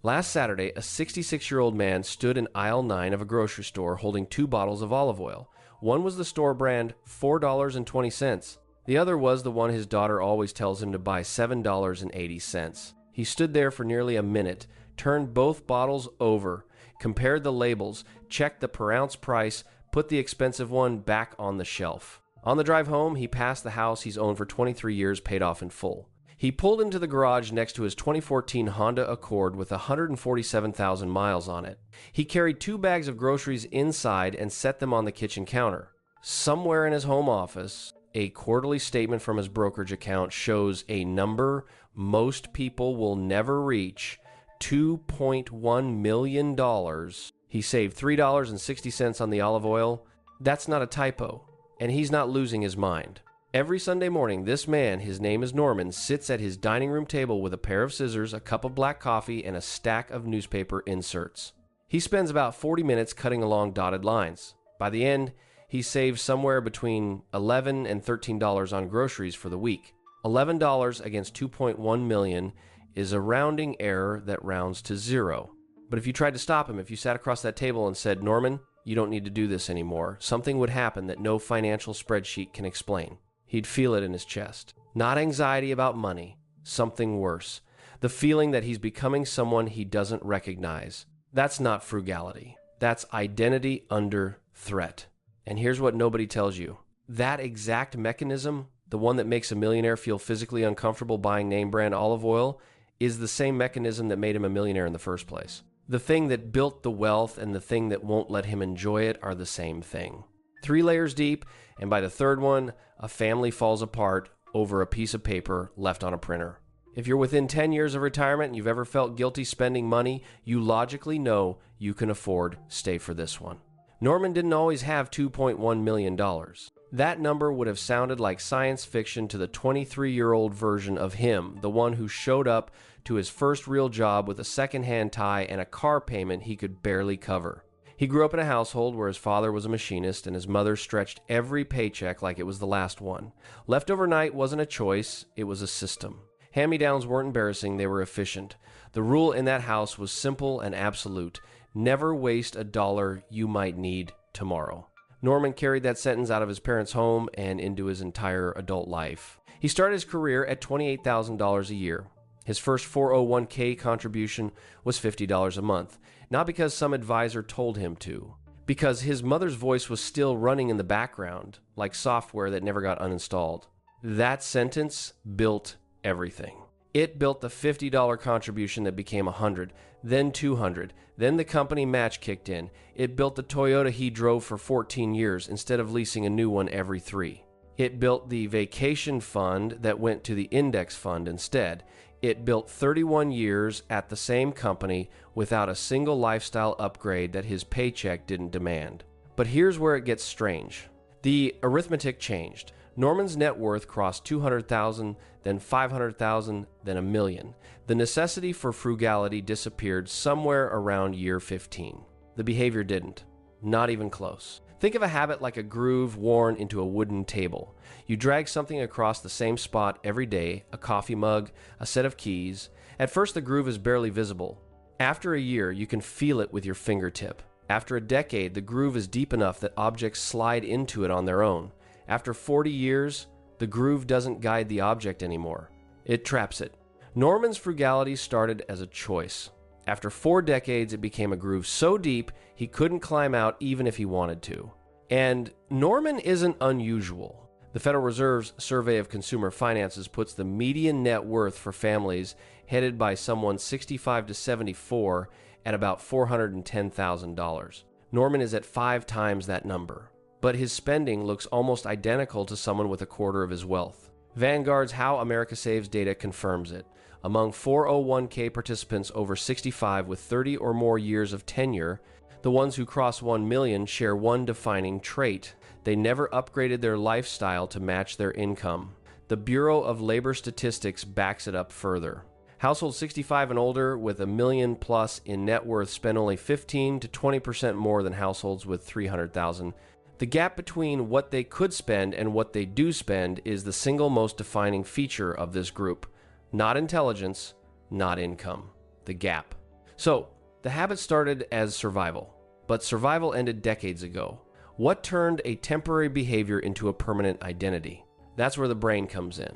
Last Saturday, a 66-year-old man stood in aisle 9 of a grocery store holding 2 bottles of olive oil. One was the store brand $4.20. The other was the one his daughter always tells him to buy, $7.80. He stood there for nearly a minute, turned both bottles over, compared the labels, checked the per ounce price, put the expensive one back on the shelf. On the drive home, he passed the house he's owned for 23 years, paid off in full. He pulled into the garage next to his 2014 Honda Accord with 147,000 miles on it. He carried 2 bags of groceries inside and set them on the kitchen counter. Somewhere in his home office, a quarterly statement from his brokerage account shows a number most people will never reach, $2.1 million. He saved $3.60 on the olive oil. That's not a typo, and he's not losing his mind. Every Sunday morning, this man, his name is Norman, sits at his dining room table with a pair of scissors, a cup of black coffee, and a stack of newspaper inserts. He spends about 40 minutes cutting along dotted lines. By the end, he saves somewhere between $11 and $13 on groceries for the week. $11 against $2.1 million is a rounding error that rounds to zero. But if you tried to stop him, if you sat across that table and said, "Norman, you don't need to do this anymore," something would happen that no financial spreadsheet can explain. He'd feel it in his chest. Not anxiety about money, something worse. The feeling that he's becoming someone he doesn't recognize. That's not frugality. That's identity under threat. And here's what nobody tells you. That exact mechanism, the one that makes a millionaire feel physically uncomfortable buying name brand olive oil, is the same mechanism that made him a millionaire in the first place. The thing that built the wealth and the thing that won't let him enjoy it are the same thing. 3 layers deep, and by the third one, a family falls apart over a piece of paper left on a printer. If you're within 10 years of retirement and you've ever felt guilty spending money, you logically know you can afford stay for this one. Norman didn't always have $2.1 million. That number would have sounded like science fiction to the 23-year-old version of him, the one who showed up to his first real job with a second-hand tie and a car payment he could barely cover. He grew up in a household where his father was a machinist and his mother stretched every paycheck like it was the last one. Left overnight wasn't a choice, it was a system. Hand-me-downs weren't embarrassing, they were efficient. The rule in that house was simple and absolute. Never waste a dollar you might need tomorrow. Norman carried that sentence out of his parents' home and into his entire adult life. He started his career at $28,000 a year. His first 401k contribution was $50 a month, not because some advisor told him to, because his mother's voice was still running in the background, like software that never got uninstalled. That sentence built everything. It built the $50 contribution that became $100, then $200, then the company match kicked in. It built the Toyota he drove for 14 years instead of leasing a new one every 3. It built the vacation fund that went to the index fund instead. It built 31 years at the same company without a single lifestyle upgrade that his paycheck didn't demand. But here's where it gets strange. The arithmetic changed. Norman's net worth crossed $200,000, then $500,000, then $1 million. The necessity for frugality disappeared somewhere around year 15. The behavior didn't. Not even close. Think of a habit like a groove worn into a wooden table. You drag something across the same spot every day, a coffee mug, a set of keys. At first, the groove is barely visible. After a year, you can feel it with your fingertip. After a decade, the groove is deep enough that objects slide into it on their own. After 40 years, the groove doesn't guide the object anymore. It traps it. Norman's frugality started as a choice. After 4 decades, it became a groove so deep he couldn't climb out even if he wanted to. And Norman isn't unusual. The Federal Reserve's Survey of Consumer Finances puts the median net worth for families headed by someone 65 to 74 at about $410,000. Norman is at 5 times that number, but his spending looks almost identical to someone with a quarter of his wealth. Vanguard's How America Saves data confirms it. Among 401k participants over 65 with 30 or more years of tenure, the ones who cross 1 million share one defining trait. They never upgraded their lifestyle to match their income. The Bureau of Labor Statistics backs it up further. Households 65 and older with $1 million plus in net worth spend only 15 to 20% more than households with $300,000. The gap between what they could spend and what they do spend is the single most defining feature of this group. Not intelligence, not income. The gap. So, the habit started as survival, but survival ended decades ago. What turned a temporary behavior into a permanent identity? That's where the brain comes in.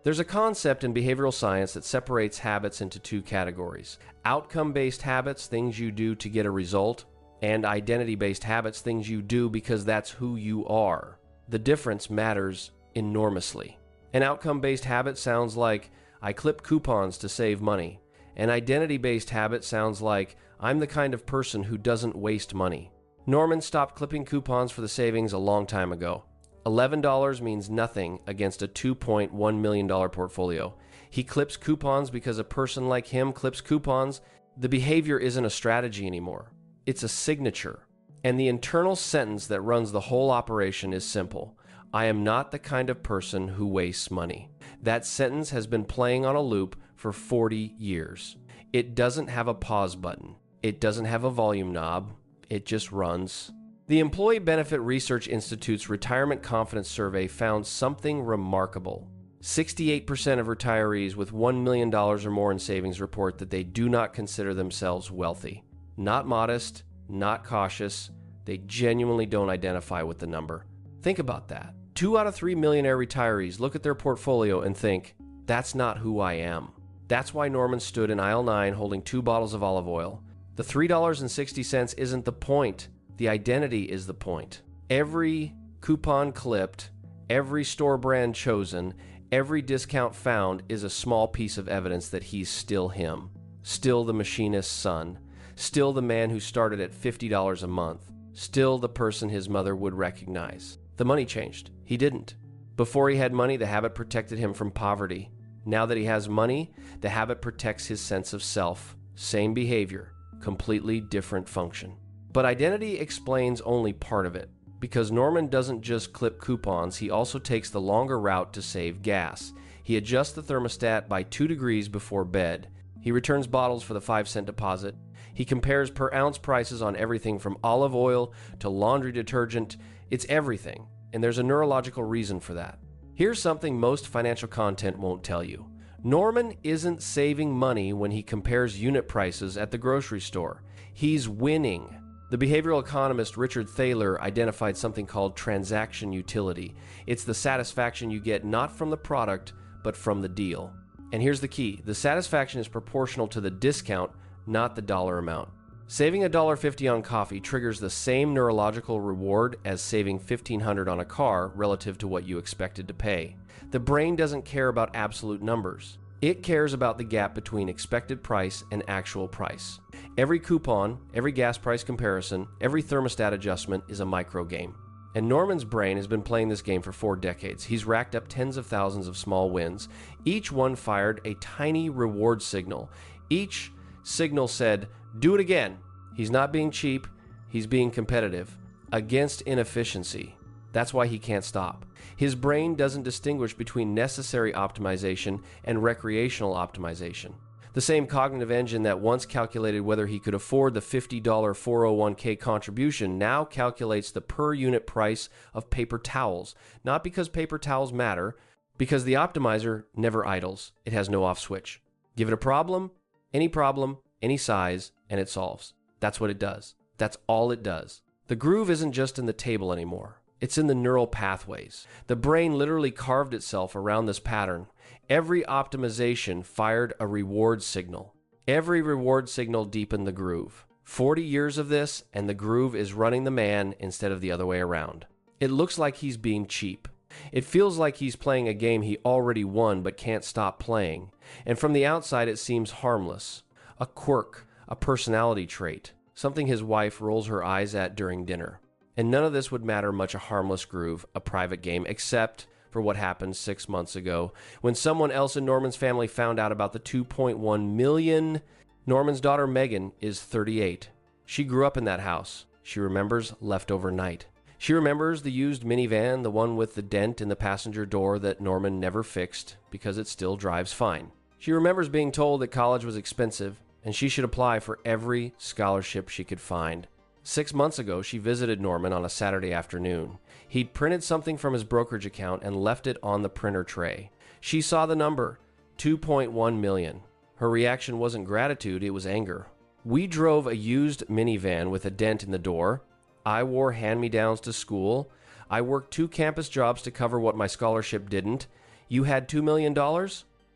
There's a concept in behavioral science that separates habits into two categories: outcome-based habits, things you do to get a result, and identity-based habits, things you do because that's who you are. The difference matters enormously. An outcome-based habit sounds like, I clip coupons to save money. An identity-based habit sounds like, I'm the kind of person who doesn't waste money. Norman stopped clipping coupons for the savings a long time ago. $11 means nothing against a $2.1 million portfolio. He clips coupons because a person like him clips coupons. The behavior isn't a strategy anymore. It's a signature. And the internal sentence that runs the whole operation is simple. I am not the kind of person who wastes money. That sentence has been playing on a loop for 40 years. It doesn't have a pause button. It doesn't have a volume knob. It just runs. The Employee Benefit Research Institute's Retirement Confidence Survey found something remarkable. 68% of retirees with $1 million or more in savings report that they do not consider themselves wealthy. Not modest, not cautious. They genuinely don't identify with the number. Think about that. 2 out of 3 millionaire retirees look at their portfolio and think, that's not who I am. That's why Norman stood in aisle 9 holding 2 bottles of olive oil. The $3.60 isn't the point. The identity is the point. Every coupon clipped, every store brand chosen, every discount found is a small piece of evidence that he's still him. Still the machinist's son. Still the man who started at $50 a month. Still the person his mother would recognize. The money changed. He didn't. Before he had money, the habit protected him from poverty. Now that he has money, the habit protects his sense of self. Same behavior, completely different function. But identity explains only part of it, because Norman doesn't just clip coupons, he also takes the longer route to save gas. He adjusts the thermostat by 2 degrees before bed. He returns bottles for the 5-cent deposit. He compares per ounce prices on everything from olive oil to laundry detergent. It's everything, and there's a neurological reason for that. Here's something most financial content won't tell you. Norman isn't saving money when he compares unit prices at the grocery store. He's winning. The behavioral economist Richard Thaler identified something called transaction utility. It's the satisfaction you get not from the product, but from the deal. And here's the key. The satisfaction is proportional to the discount, not the dollar amount. Saving $1.50 on coffee triggers the same neurological reward as saving $1,500 on a car relative to what you expected to pay. The brain doesn't care about absolute numbers. It cares about the gap between expected price and actual price. Every coupon, every gas price comparison, every thermostat adjustment is a micro game. And Norman's brain has been playing this game for 4 decades. He's racked up tens of thousands of small wins. Each one fired a tiny reward signal. Each signal said, do it again. He's not being cheap, he's being competitive against inefficiency. That's why he can't stop. His brain doesn't distinguish between necessary optimization and recreational optimization. The same cognitive engine that once calculated whether he could afford the $50 401k contribution now calculates the per unit price of paper towels. Not because paper towels matter, because the optimizer never idles. It has no off switch. Give it a problem, any size, and it solves. That's what it does. That's all it does. The groove isn't just in the table anymore. It's in the neural pathways. The brain literally carved itself around this pattern. Every optimization fired a reward signal. Every reward signal deepened the groove. 40 years of this, and the groove is running the man instead of the other way around. It looks like he's being cheap. It feels like he's playing a game he already won but can't stop playing. And from the outside, it seems harmless. A quirk, a personality trait, something his wife rolls her eyes at during dinner. And none of this would matter much a harmless groove, a private game, except for what happened 6 months ago when someone else in Norman's family found out about the $2.1 million. Norman's daughter Megan is 38. She grew up in that house. She remembers leftover night. She remembers the used minivan, the one with the dent in the passenger door that Norman never fixed because it still drives fine. She remembers being told that college was expensive and she should apply for every scholarship she could find. 6 months ago, she visited Norman on a Saturday afternoon. He'd printed something from his brokerage account and left it on the printer tray. She saw the number, 2.1 million. Her reaction wasn't gratitude, it was anger. We drove a used minivan with a dent in the door. I wore hand-me-downs to school. I worked 2 campus jobs to cover what my scholarship didn't. You had $2 million?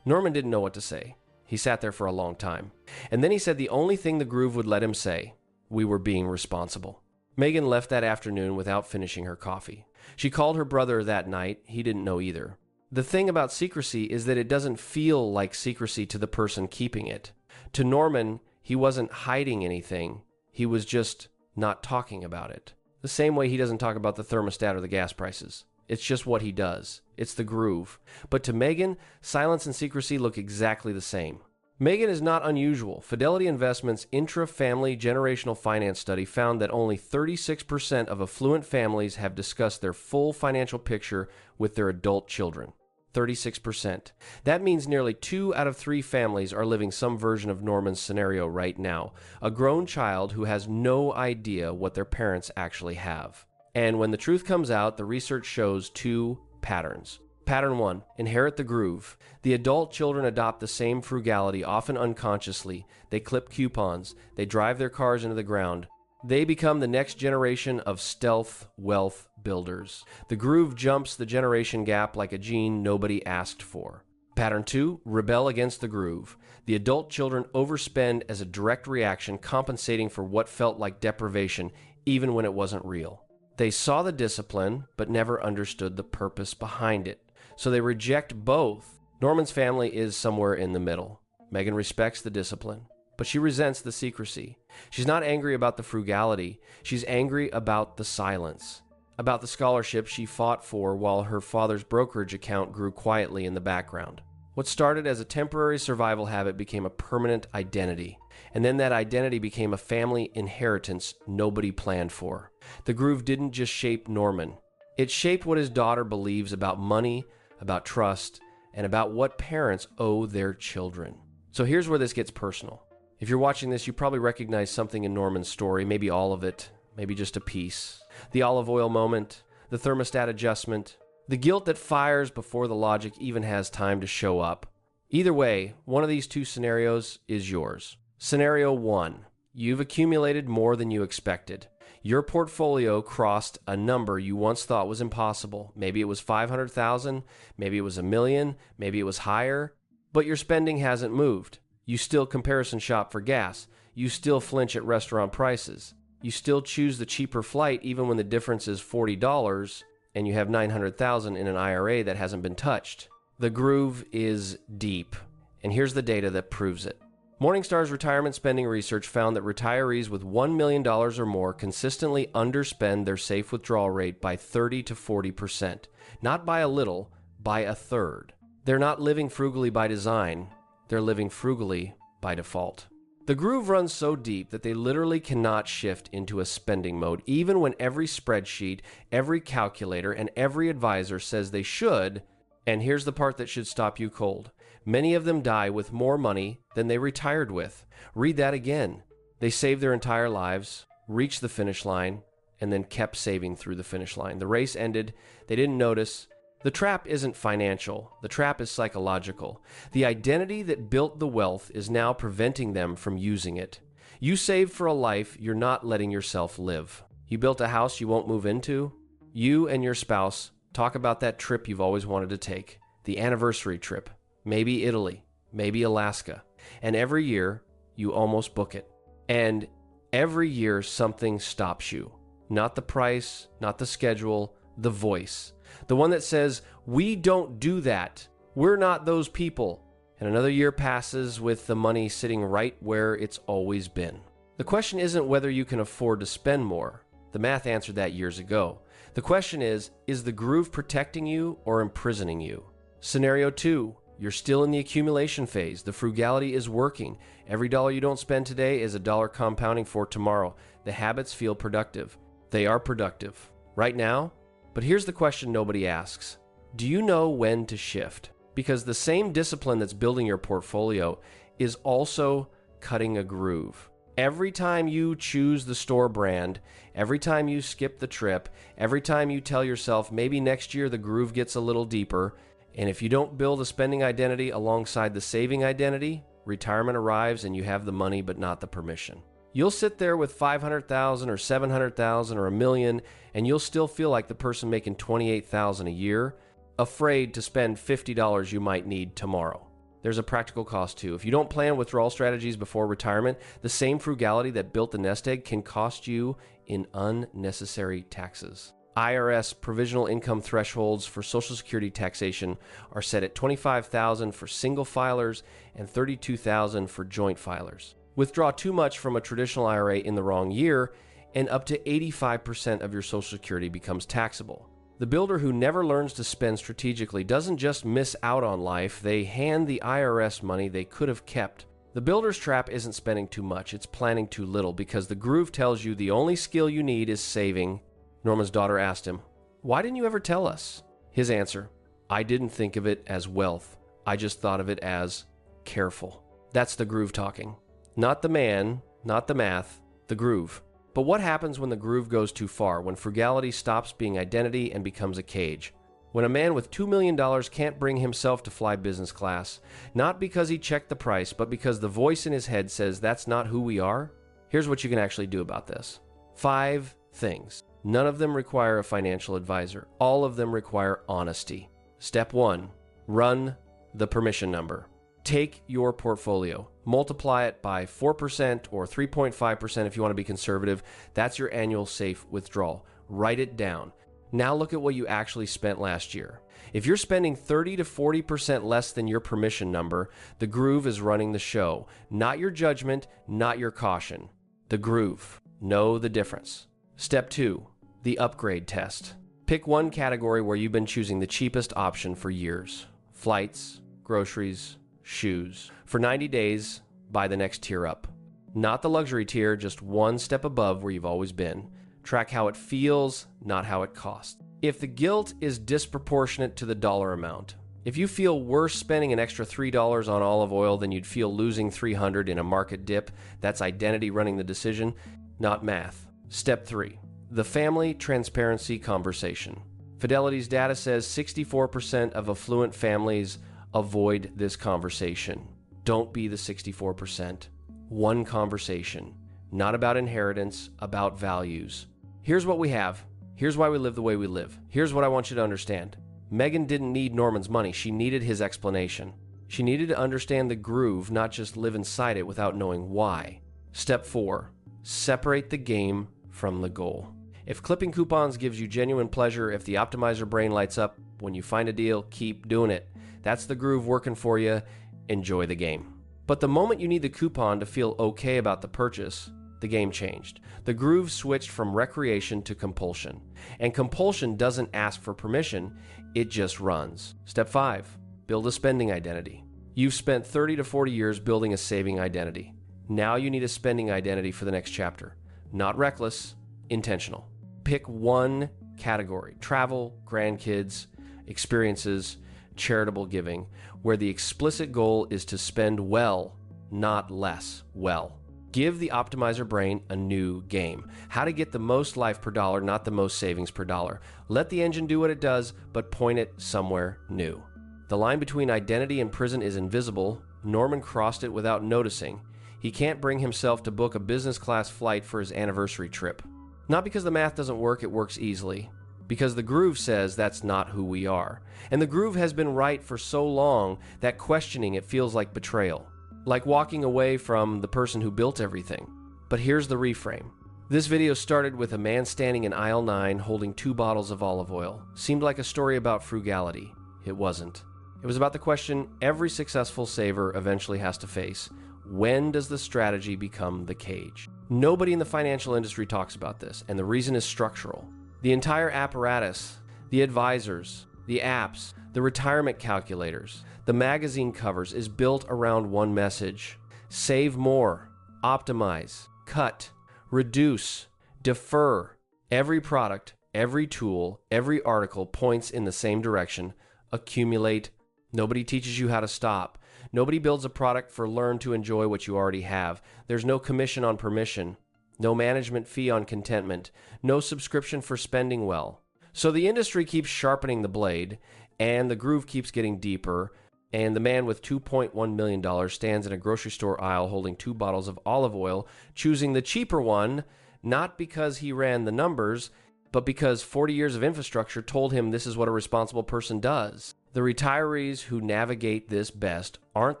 Norman didn't know what to say. He sat there for a long time. And then he said the only thing the groove would let him say: we were being responsible. Megan left that afternoon without finishing her coffee. She called her brother that night. He didn't know either. The thing about secrecy is that it doesn't feel like secrecy to the person keeping it. To Norman, he wasn't hiding anything. He was just not talking about it. The same way he doesn't talk about the thermostat or the gas prices. It's just what he does. It's the groove. But to Megan, silence and secrecy look exactly the same. Megan is not unusual. Fidelity Investments' intra-family generational finance study found that only 36% of affluent families have discussed their full financial picture with their adult children. 36%. That means nearly 2 out of 3 families are living some version of Norman's scenario right now. A grown child who has no idea what their parents actually have. And when the truth comes out, the research shows 2 patterns. Pattern 1, inherit the groove. The adult children adopt the same frugality, often unconsciously. They clip coupons. They drive their cars into the ground. They become the next generation of stealth wealth builders. The groove jumps the generation gap like a gene nobody asked for. Pattern 2, rebel against the groove. The adult children overspend as a direct reaction, compensating for what felt like deprivation, even when it wasn't real. They saw the discipline, but never understood the purpose behind it. So they reject both. Norman's family is somewhere in the middle. Megan respects the discipline, but she resents the secrecy. She's not angry about the frugality. She's angry about the silence, about the scholarship she fought for while her father's brokerage account grew quietly in the background. What started as a temporary survival habit became a permanent identity, and then that identity became a family inheritance nobody planned for. The groove didn't just shape Norman. It shaped what his daughter believes about money, about trust, and about what parents owe their children. So here's where this gets personal. If you're watching this, you probably recognize something in Norman's story, maybe all of it, maybe just a piece. The olive oil moment, the thermostat adjustment, the guilt that fires before the logic even has time to show up. Either way, one of these 2 scenarios is yours. Scenario 1, you've accumulated more than you expected. Your portfolio crossed a number you once thought was impossible. Maybe it was 500,000, maybe it was $1 million, maybe it was higher, but your spending hasn't moved. You still comparison shop for gas. You still flinch at restaurant prices. You still choose the cheaper flight even when the difference is $40 and you have $900,000 in an IRA that hasn't been touched. The groove is deep, and here's the data that proves it. Morningstar's retirement spending research found that retirees with $1 million or more consistently underspend their safe withdrawal rate by 30 to 40%. Not by a little, by a third. They're not living frugally by design. They're living frugally by default. The groove runs so deep that they literally cannot shift into a spending mode, even when every spreadsheet, every calculator, and every advisor says they should. And here's the part that should stop you cold. Many of them die with more money than they retired with. Read that again. They saved their entire lives, reached the finish line, and then kept saving through the finish line. The race ended. They didn't notice. The trap isn't financial. The trap is psychological. The identity that built the wealth is now preventing them from using it. You saved for a life you're not letting yourself live. You built a house you won't move into. You and your spouse talk about that trip you've always wanted to take, the anniversary trip. Maybe Italy, maybe Alaska. And every year, you almost book it. And every year, something stops you. Not the price, not the schedule, the voice. The one that says, we don't do that. We're not those people. And another year passes with the money sitting right where it's always been. The question isn't whether you can afford to spend more. The math answered that years ago. The question is the groove protecting you or imprisoning you? Scenario 2. You're still in the accumulation phase. The frugality is working. Every dollar you don't spend today is a dollar compounding for tomorrow. The habits feel productive. They are productive right now. But here's the question nobody asks. Do you know when to shift? Because the same discipline that's building your portfolio is also cutting a groove. Every time you choose the store brand, every time you skip the trip, every time you tell yourself maybe next year the groove gets a little deeper, And if you don't build a spending identity alongside the saving identity, retirement arrives and you have the money but not the permission. You'll sit there with $500,000 or $700,000 or $1 million, and you'll still feel like the person making $28,000 a year, afraid to spend $50 you might need tomorrow. There's a practical cost too. If you don't plan withdrawal strategies before retirement, the same frugality that built the nest egg can cost you in unnecessary taxes. IRS provisional income thresholds for Social Security taxation are set at $25,000 for single filers and $32,000 for joint filers. Withdraw too much from a traditional IRA in the wrong year, and up to 85% of your Social Security becomes taxable. The builder who never learns to spend strategically doesn't just miss out on life, they hand the IRS money they could have kept. The builder's trap isn't spending too much, it's planning too little, because the groove tells you the only skill you need is saving. Norman's daughter asked him, "Why didn't you ever tell us?" His answer, "I didn't think of it as wealth. I just thought of it as careful." That's the groove talking. Not the man, not the math, the groove. But what happens when the groove goes too far, when frugality stops being identity and becomes a cage? When a man with $2 million can't bring himself to fly business class, not because he checked the price, but because the voice in his head says that's not who we are? Here's what you can actually do about this. 5 things. None of them require a financial advisor. All of them require honesty. Step 1, run the permission number. Take your portfolio, multiply it by 4% or 3.5% if you want to be conservative. That's your annual safe withdrawal. Write it down. Now look at what you actually spent last year. If you're spending 30 to 40% less than your permission number, the groove is running the show. Not your judgment, not your caution. The groove. Know the difference. Step 2, the upgrade test. Pick one category where you've been choosing the cheapest option for years. Flights, groceries, shoes. For 90 days, buy the next tier up. Not the luxury tier, just one step above where you've always been. Track how it feels, not how it costs. If the guilt is disproportionate to the dollar amount, if you feel worse spending an extra $3 on olive oil than you'd feel losing $300 in a market dip, that's identity running the decision, not math. Step 3, the family transparency conversation. Fidelity's data says 64% of affluent families avoid this conversation. Don't be the 64%. One conversation, not about inheritance, about values. Here's what we have. Here's why we live the way we live. Here's what I want you to understand. Megan didn't need Norman's money. She needed his explanation. She needed to understand the groove, not just live inside it without knowing why. Step 4, separate the game from the goal. If clipping coupons gives you genuine pleasure, if the optimizer brain lights up when you find a deal, keep doing it. That's the groove working for you. Enjoy the game. But the moment you need the coupon to feel okay about the purchase, the game changed. The groove switched from recreation to compulsion. And compulsion doesn't ask for permission, it just runs. Step 5, build a spending identity. You've spent 30 to 40 years building a saving identity. Now you need a spending identity for the next chapter. Not reckless, intentional. Pick one category: travel, grandkids, experiences, charitable giving, where the explicit goal is to spend well, not less well. Give the optimizer brain a new game. How to get the most life per dollar, not the most savings per dollar. Let the engine do what it does, but point it somewhere new. The line between identity and prison is invisible. Norman crossed it without noticing. He can't bring himself to book a business class flight for his anniversary trip. Not because the math doesn't work, it works easily. Because the groove says that's not who we are. And the groove has been right for so long that questioning it feels like betrayal. Like walking away from the person who built everything. But here's the reframe. This video started with a man standing in aisle 9 holding 2 bottles of olive oil. Seemed like a story about frugality. It wasn't. It was about the question every successful saver eventually has to face. When does the strategy become the cage? Nobody in the financial industry talks about this, and the reason is structural. The entire apparatus, the advisors, the apps, the retirement calculators, the magazine covers is built around one message. Save more, optimize, cut, reduce, defer. Every product, every tool, every article points in the same direction. Accumulate. Nobody teaches you how to stop. Nobody builds a product for learn to enjoy what you already have. There's no commission on permission. No management fee on contentment. No subscription for spending well. So the industry keeps sharpening the blade, and the groove keeps getting deeper. And the man with $2.1 million stands in a grocery store aisle holding 2 bottles of olive oil, choosing the cheaper one, not because he ran the numbers, but because 40 years of infrastructure told him this is what a responsible person does. The retirees who navigate this best aren't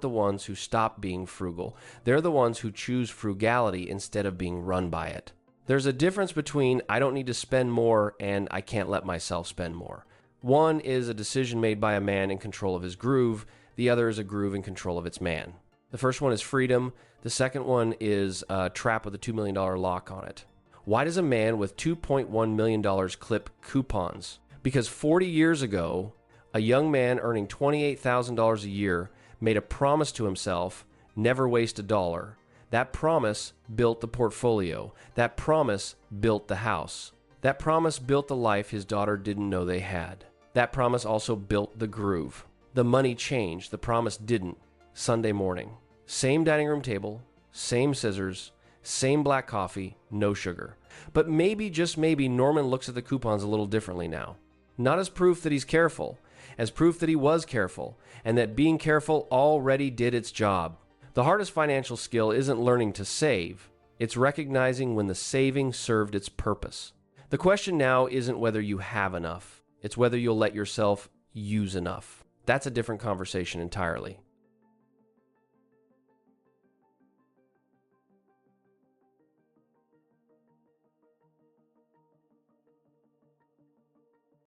the ones who stop being frugal. They're the ones who choose frugality instead of being run by it. There's a difference between I don't need to spend more and I can't let myself spend more. One is a decision made by a man in control of his groove. The other is a groove in control of its man. The first one is freedom. The second one is a trap with a $2 million lock on it. Why does a man with $2.1 million clip coupons? Because 40 years ago, a young man earning $28,000 a year made a promise to himself, never waste a dollar. That promise built the portfolio. That promise built the house. That promise built the life his daughter didn't know they had. That promise also built the groove. The money changed. The promise didn't. Sunday morning. Same dining room table, same scissors, same black coffee, no sugar. But maybe, just maybe, Norman looks at the coupons a little differently now. Not as proof that he's careful, as proof that he was careful, and that being careful already did its job. The hardest financial skill isn't learning to save. It's recognizing when the saving served its purpose. The question now isn't whether you have enough. It's whether you'll let yourself use enough. That's a different conversation entirely.